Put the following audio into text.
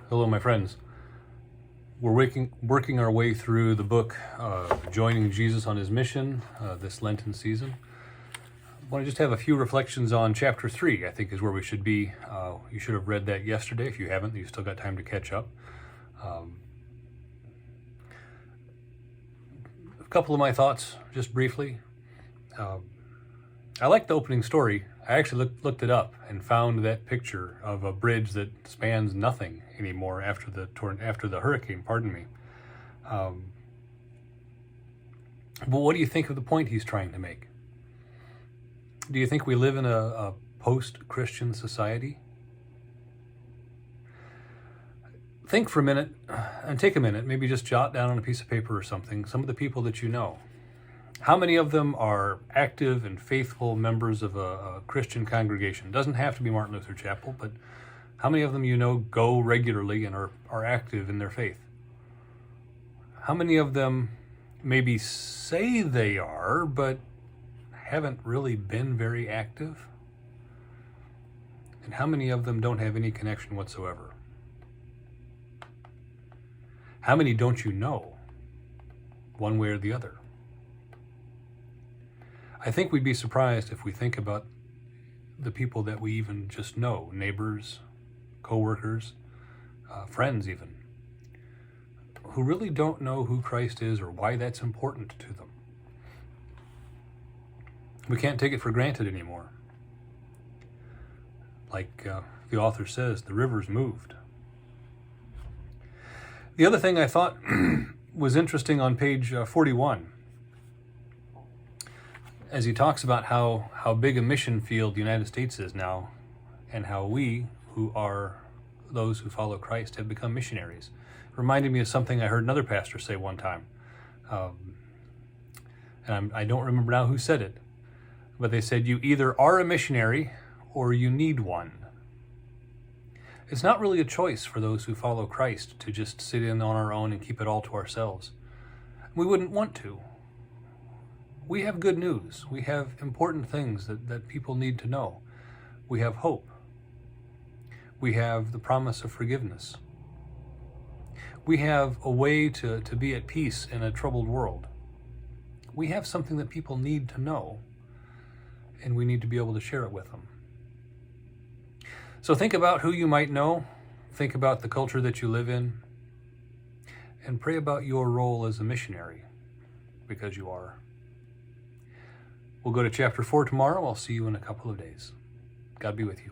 Hello, my friends. We're working our way through the book, Joining Jesus on His Mission, this Lenten season. I want to just have a few reflections on chapter 3, I think is where we should be. You should have read that yesterday. If you haven't, you've still got time to catch up. A couple of my thoughts, just briefly. I like the opening story. I actually looked it up and found that picture of a bridge that spans nothing anymore after the hurricane. Pardon me. But what do you think of the point he's trying to make? Do you think we live in a post-Christian society? Think for a minute and take a minute, maybe just jot down on a piece of paper or something, some of the people that you know. How many of them are active and faithful members of a Christian congregation? Doesn't have to be Martin Luther Chapel, but how many of them you know go regularly and are active in their faith? How many of them maybe say they are, but haven't really been very active? And how many of them don't have any connection whatsoever? How many don't you know, one way or the other? I think we'd be surprised if we think about the people that we even just know, neighbors, co-workers, friends even, who really don't know who Christ is or why that's important to them. We can't take it for granted anymore. Like the author says, the river's moved. The other thing I thought was interesting on page 41, as he talks about how big a mission field the United States is now, and how we, who are those who follow Christ, have become missionaries. It reminded me of something I heard another pastor say one time. And I don't remember now who said it, but they said, you either are a missionary or you need one. It's not really a choice for those who follow Christ to just sit in on our own and keep it all to ourselves. We wouldn't want to. We have good news. We have important things that people need to know. We have hope. We have the promise of forgiveness. We have a way to be at peace in a troubled world. We have something that people need to know, and we need to be able to share it with them. So think about who you might know, think about the culture that you live in, and pray about your role as a missionary, because you are. We'll go to chapter 4 tomorrow. I'll see you in a couple of days. God be with you.